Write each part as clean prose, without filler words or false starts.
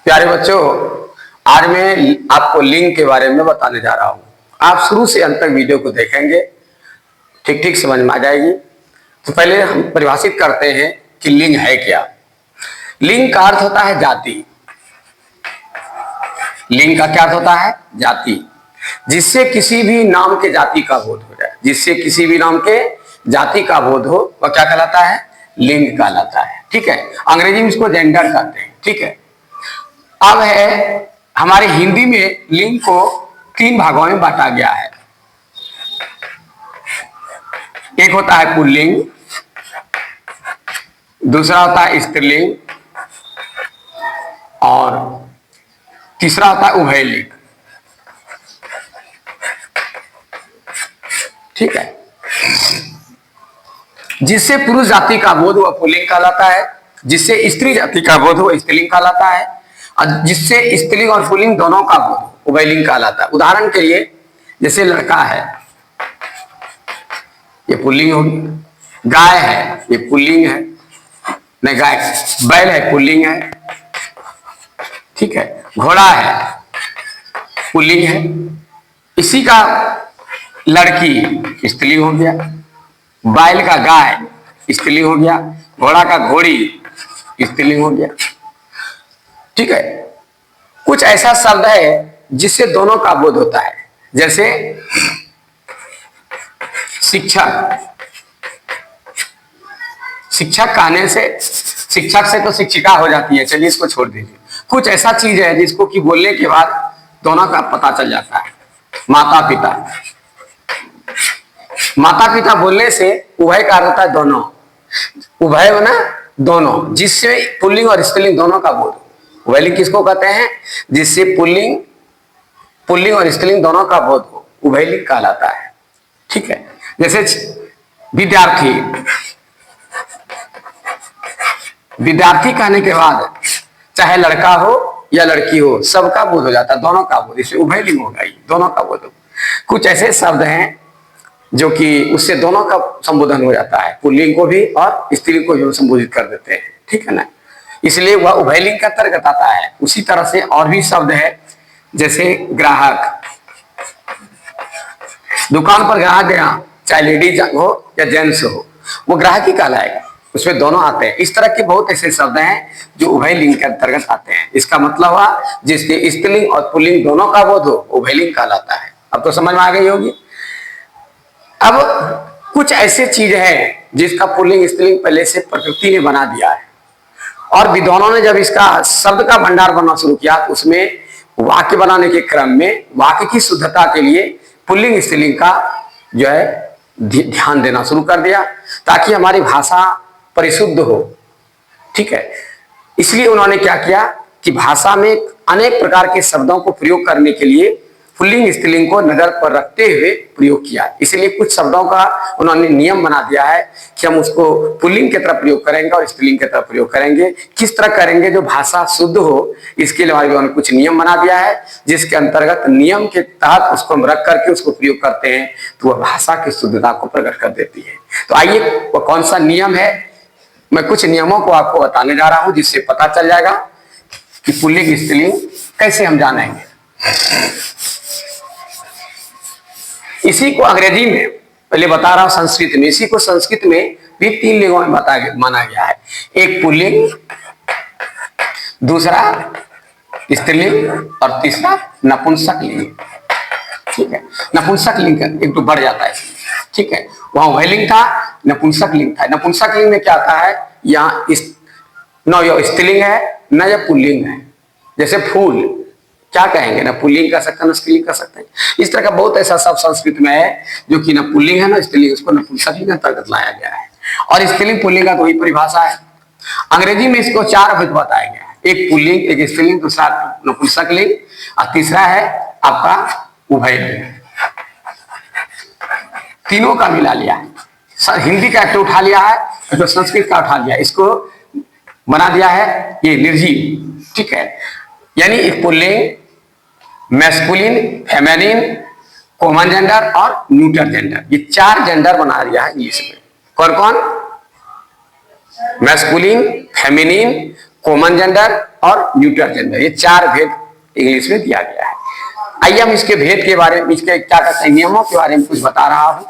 प्यारे बच्चों, आज मैं आपको लिंग के बारे में बताने जा रहा हूं। आप शुरू से अंत तक वीडियो को देखेंगे, ठीक ठीक समझ में आ जाएगी। तो पहले हम परिभाषित करते हैं कि लिंग है क्या। लिंग का अर्थ होता है जाति। लिंग का क्या अर्थ होता है? जाति। जिससे किसी भी नाम के जाति का बोध हो जाए, जिससे किसी भी नाम के जाति का बोध हो, वह क्या कहलाता है? लिंग कहलाता है। ठीक है, अंग्रेजी में इसको जेंडर कहते हैं। ठीक है, अब है हमारे हिंदी में लिंग को 3 भागों में बांटा गया है। एक होता है पुल्लिंग, दूसरा होता है स्त्रीलिंग और तीसरा होता है उभयलिंग। ठीक है, जिससे पुरुष जाति का बोध वह पुल्लिंग कहलाता है, जिससे स्त्री जाति का बोध वह स्त्रीलिंग कहलाता है, और जिससे स्त्रीलिंग और पुल्लिंग दोनों का बोध उभयलिंग कहलाता है। उदाहरण के लिए जैसे लड़का है, ये पुल्लिंग होगी। गाय है, ये पुल्लिंग है। नहीं, गाय, बैल है, पुल्लिंग है। ठीक है, घोड़ा है, पुल्लिंग है। इसी का लड़की स्त्रीलिंग हो गया, बैल का गाय स्त्रीलिंग हो गया, घोड़ा का घोड़ी स्त्रीलिंग हो गया। ठीक है, कुछ ऐसा शब्द है जिससे दोनों का बोध होता है, जैसे शिक्षक। शिक्षक कहने से, शिक्षक से तो शिक्षिका हो जाती है, चलिए इसको छोड़ दीजिए। कुछ ऐसा चीज है जिसको कि बोलने के बाद दोनों का पता चल जाता है। माता पिता। माता पिता बोलने से उभय का अर्थ होता है दोनों। उभय बना दोनों, जिससे पुल्लिंग और स्त्रीलिंग दोनों का बोध। उभयलिंग किसको कहते हैं? जिससे पुल्लिंग और स्त्रीलिंग दोनों का बोध हो, उभयलिंग कहलाता है। ठीक है, जैसे विद्यार्थी। विद्यार्थी कहने के बाद चाहे लड़का हो या लड़की हो, सबका बोध हो जाता है, दोनों का बोध। इससे उभयलिंग होगा, दोनों का बोध हो। कुछ ऐसे शब्द हैं जो कि उससे दोनों का संबोधन हो जाता है, पुल्लिंग को भी और स्त्रीलिंग को भी संबोधित कर देते हैं। ठीक है ना, इसलिए वह उभयलिंग का अंतर्गत आता है। उसी तरह से और भी शब्द है, जैसे ग्राहक। दुकान पर ग्राहक गया, चाहे लेडीज हो या जेंट्स हो, वो ग्राहक ही कहलाएगा, उसमें दोनों आते हैं। इस तरह के बहुत ऐसे शब्द हैं जो उभयलिंग के अंतर्गत आते हैं। इसका मतलब हुआ जिसके स्त्रीलिंग और पुल्लिंग दोनों का बोध हो, उभयलिंग कहलाता है। अब तो समझ में आ गई होगी। अब कुछ ऐसे चीज है जिसका पुल्लिंग स्त्रीलिंग पहले से प्रकृति ने बना दिया है, और विद्वानों ने जब इसका शब्द का भंडार बनना शुरू किया तो उसमें वाक्य बनाने के क्रम में वाक्य की शुद्धता के लिए पुल्लिंग स्त्रीलिंग का जो है ध्यान देना शुरू कर दिया, ताकि हमारी भाषा परिशुद्ध हो। ठीक है, इसलिए उन्होंने क्या किया कि भाषा में अनेक प्रकार के शब्दों को प्रयोग करने के लिए पुल्लिंग स्त्रीलिंग को नजर पर रखते हुए प्रयोग किया। इसलिए कुछ शब्दों का उन्होंने नियम बना दिया है कि हम उसको पुल्लिंग की तरफ प्रयोग करेंगे और स्त्रीलिंग की तरफ प्रयोग करेंगे। किस तरह करेंगे जो भाषा शुद्ध हो, इसके लिए उन्होंने कुछ नियम बना दिया है, जिसके अंतर्गत नियम के तहत उसको हम रख करके उसको प्रयोग करते हैं तो वह भाषा की शुद्धता को प्रकट कर देती है। तो आइए, वह कौन सा नियम है, मैं कुछ नियमों को आपको बताने जा रहा हूं, जिससे पता चल जाएगा कि पुल्लिंग स्त्रीलिंग कैसे हम जानेंगे। इसी को अंग्रेजी में पहले बता रहा हूं, संस्कृत में, इसी को संस्कृत में भी 3 लिंगों में माना गया है। एक पुल्लिंग, दूसरा स्त्रीलिंग और तीसरा नपुंसक लिंग। ठीक है, नपुंसक लिंग एक तो बढ़ जाता है। ठीक है, वहां उभयलिंग था, नपुंसक लिंग था। नपुंसक लिंग में क्या आता है, यहाँ न यह स्त्रीलिंग है न यह पुल्लिंग है। जैसे फूल, क्या कहेंगे, ना पुल्लिंग कर सकते हैं ना स्त्रीलिंग कर सकते हैं। इस तरह का बहुत ऐसा सब संस्कृत में है जो कि ना पुल्लिंग है ना स्त्रीलिंग, उसको नपुंसक लिंग अंतर्गत लाया गया है। और स्त्रीलिंग पुल्लिंग का तो वही परिभाषा है। अंग्रेजी में इसको 4 भेद बताया गया है, एक पुल्लिंग, एक स्त्रीलिंग, दूसरा नपुंसक लिंग और तीसरा है आपका उभयलिंग। तीनों का मिला लिया है। हिंदी का एक उठा लिया है, तो संस्कृत का उठा लिया, इसको बना दिया है ये निर्जीव। ठीक है, यानी एक pulling, masculine, feminine, common gender और न्यूटर जेंडर, ये 4 जेंडर बना दिया है इंग्लिश में। कौन कौन? मैस्कुलिन, फेमिनिन, कॉमन जेंडर और न्यूट्रल जेंडर, ये 4 भेद इंग्लिश में दिया गया है। आइए हम इसके भेद के बारे में, इसके क्या कहते हैं नियमों के बारे में कुछ बता रहा हूं।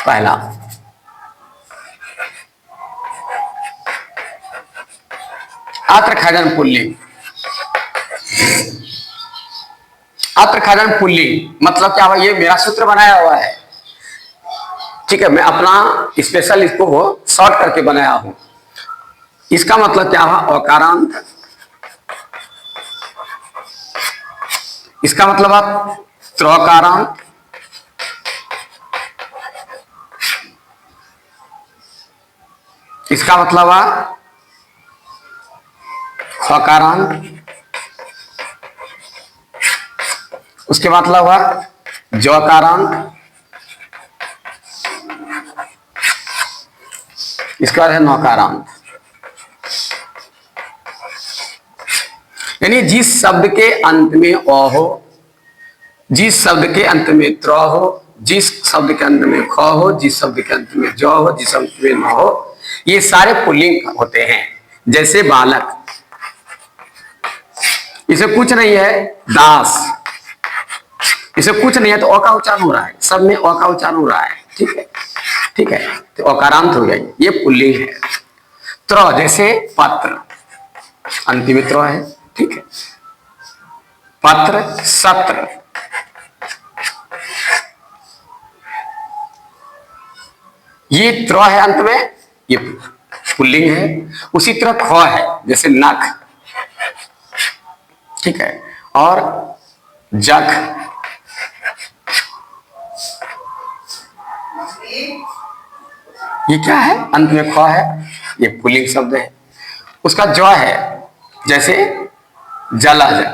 पहला, अत्र खजन पुल्लिंग। अत्र खजन पुल्लिंग मतलब क्या हुआ, ये मेरा सूत्र बनाया हुआ है, ठीक है, मैं अपना स्पेशल इसको शॉर्ट करके बनाया हूं। इसका मतलब क्या हुआ, अकारांत, इसका मतलब आप त्रकारांत, इसका मतलब आ खकारांत, उसके मतलब हुआ जकारांत, इसके बाद है नकारांत। यानी जिस शब्द के अंत में अ हो, जिस शब्द के अंत में त्र हो, जिस शब्द के अंत में ख हो, जिस शब्द के अंत में ज हो, जिस शब्द में न हो, ये सारे पुल्लिंग होते हैं। जैसे बालक, इसे कुछ नहीं है, दास, इसे कुछ नहीं है तो अ का उच्चारण हो रहा है, सब में अ का उच्चारण हो रहा है, ठीक है, ठीक है, तो अकारांत हो गया, ये पुल्लिंग है। त्र जैसे पत्र, अंतिम त्र है, ठीक है, पत्र, सत्र, ये त्र है अंत में, ये पुल्लिंग है। उसी तरह ख है, जैसे नख, ठीक है, और जख, ये क्या है, अंत में ख है, ये पुल्लिंग शब्द है। उसका ज है, जैसे जलज,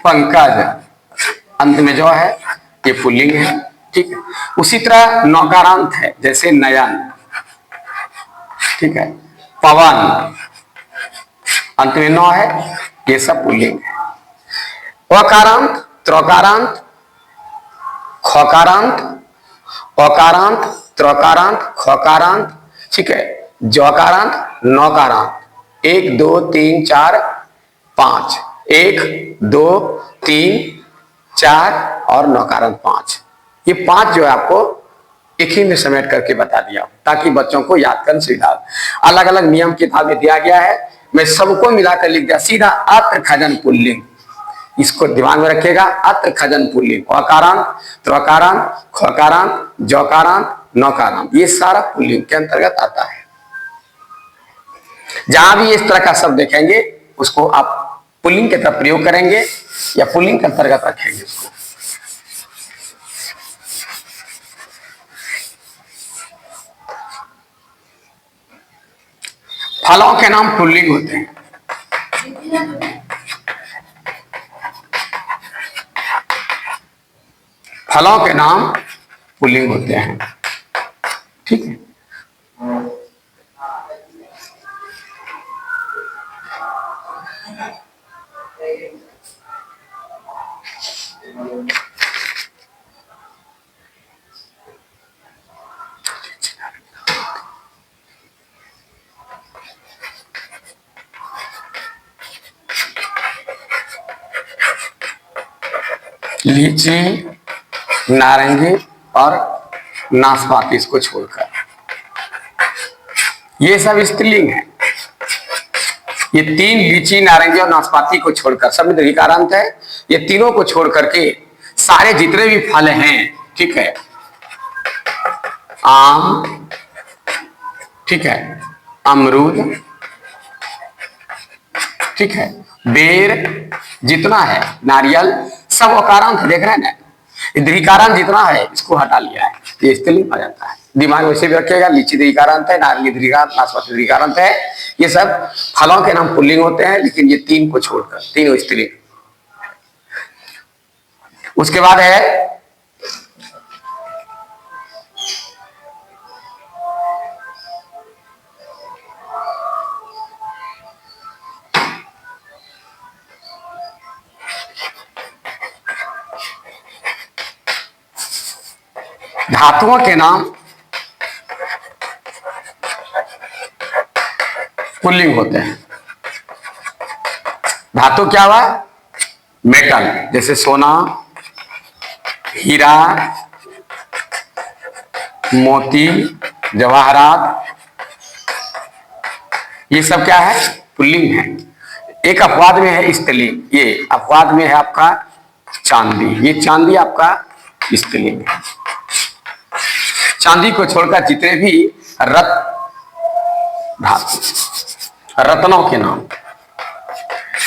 पंकज, अंत में जो है ये पुल्लिंग है, ठीक है। उसी तरह नकारांत है, जैसे नयन, ठीक है, पवन, अंत में नौ है, ये सब पुल्लिंग है। अकारांत, त्रकारांत, खकारांत, अकारांत, त्रकारांत, खकारांत, ठीक है, जकारांत, नकारांत, 1 2 3 4 5, 1 2 3 4 और नकारांत 5, ये 5 जो है आपको एक ही में समेट करके बता दिया ताकि बच्चों को याद करने सुविधा। अलग अलग नियम किताब में दिया गया है, मैं सबको मिलाकर लिख दिया सीधा। अत्र खजन पुल्लिंग, इसको दिमाग में रखिएगा, अत्र खजन पुल्लिंग, अकारांत, त्रकारांत, खकारांत, जकारांत, नकारांत, ये सारा पुल्लिंग के अंतर्गत आता है। जहां भी इस तरह का शब्द देखेंगे उसको आप पुल्लिंग के तरफ प्रयोग करेंगे या पुल्लिंग के अंतर्गत रखेंगे उसको। फलों के नाम पुल्लिंग होते हैं। फलों के नाम पुल्लिंग होते हैं, ठीक है। लीची, नारंगी और नाशपाती इसको छोड़कर ये सब स्त्रीलिंग है। ये 3 लीची, नारंगी और नाशपाती को छोड़कर सब में दीर्घिकारांत है। ये तीनों को छोड़ करके सारे जितने भी फल हैं, ठीक है, आम, ठीक है, अमरूद, ठीक है, बेर, जितना है नारियल, सब अकारांत देख रहे हैं ना, दीर्घिकारांत जितना है इसको हटा लिया है, ये स्त्रीलिंग आ जाता है। दिमाग वैसे भी रखिएगा, लीची दीर्घिकारांत है, नारियल दीर्घिकारांत, नाशपाती दीर्घिकारांत है। ये सब फलों के नाम पुल्लिंग होते हैं, लेकिन ये 3 को छोड़कर, तीनों स्त्रीलिंग। उसके बाद है धातुओं के नाम पुल्लिंग होते हैं। धातु क्या हुआ? मेटल, जैसे सोना, हीरा, मोती, जवाहरात, ये सब क्या है? पुल्लिंग है। एक अपवाद में है स्त्रीलिंग, ये अपवाद में है आपका चांदी, ये चांदी आपका स्त्रीलिंग है। चांदी को छोड़कर जितने भी धातु, रत्नों के नाम,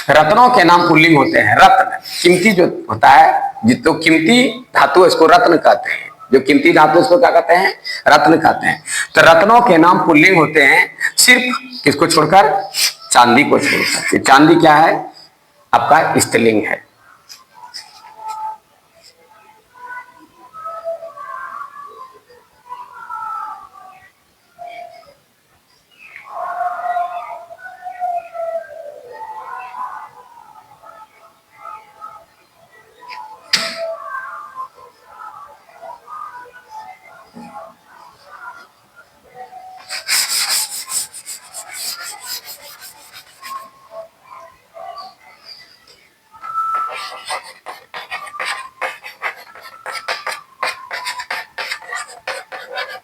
रत्नों के नाम पुल्लिंग होते हैं। रत्न कीमती जो होता है, जितो कीमती धातु इसको रत्न कहते हैं, जो कीमती धातु उसको क्या कहते हैं? रत्न कहते हैं। तो रत्नों के नाम पुल्लिंग होते हैं, सिर्फ किसको छोड़कर? चांदी को छोड़कर। ये चांदी क्या है? आपका स्त्रीलिंग है।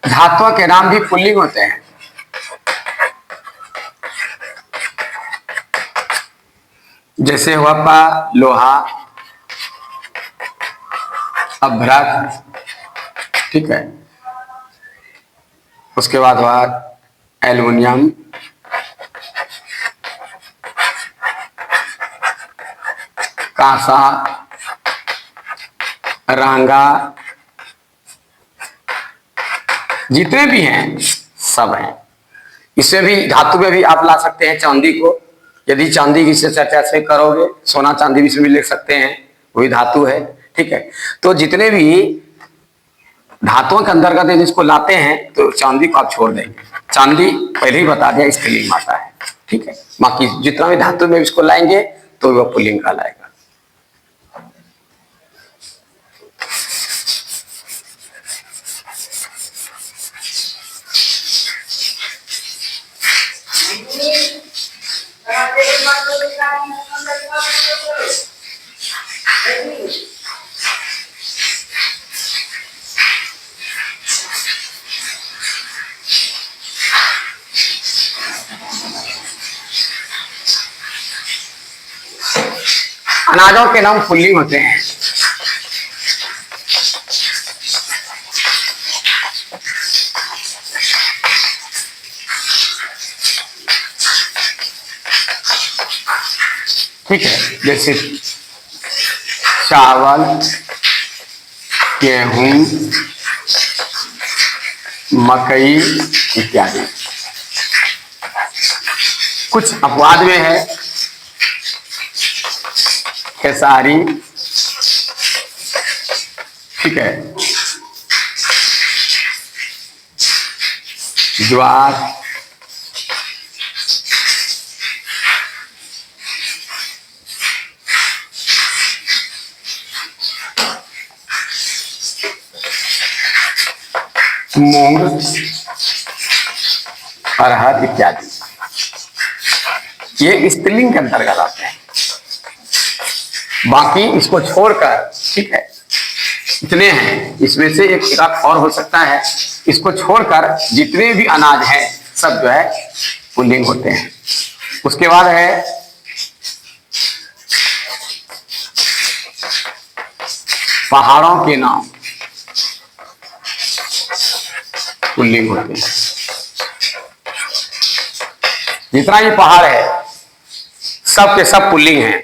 धातुओं के नाम भी पुल्लिंग होते हैं। जैसे हुआ लोहा, अभ्रक, ठीक है। उसके बाद हुआ एल्युमिनियम, कांसा, रांगा, जितने भी हैं सब हैं। इसमें भी धातु में भी आप ला सकते हैं चांदी को, यदि चांदी की चर्चा से करोगे, सोना चांदी भी इसमें लिख सकते हैं, वही धातु है, ठीक है। तो जितने भी धातुओं के अंतर्गत जिसको लाते हैं, तो चांदी को आप छोड़ देंगे। चांदी पहले ही बता दिया स्त्रीलिंग माता है, ठीक है। बाकी जितना भी धातु में इसको लाएंगे तो वह पुल्लिंग कहलाएगा। अनाजों के नाम पुल्लिंग होते हैं। ठीक है, जैसे चावल, गेहूं, मकई इत्यादि। कुछ अपवाद में है, खेसारी, ठीक है, ज्वार, मूंग, अरहर इत्यादि। ये स्त्रीलिंग के अंतर्गत आते हैं। बाकी इसको छोड़कर, ठीक है, इतने हैं। इसमें से एक और हो सकता है, इसको छोड़कर जितने भी अनाज हैं सब जो है पुल्लिंग होते हैं। उसके बाद है पहाड़ों के नाम पुल्लिंग होते हैं। जितना ये पहाड़ है सब के सब पुल्लिंग हैं।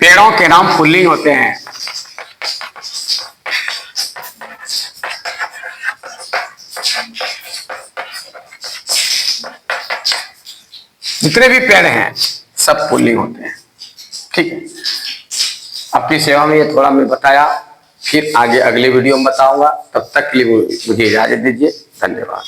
पेड़ों के नाम पुल्लिंग होते हैं। जितने भी पेड़ हैं सब पुल्लिंग होते हैं। ठीक है, आपकी सेवा में ये थोड़ा मैं बताया, फिर आगे अगले वीडियो में बताऊंगा। तब तक के लिए मुझे इजाजत दीजिए। धन्यवाद।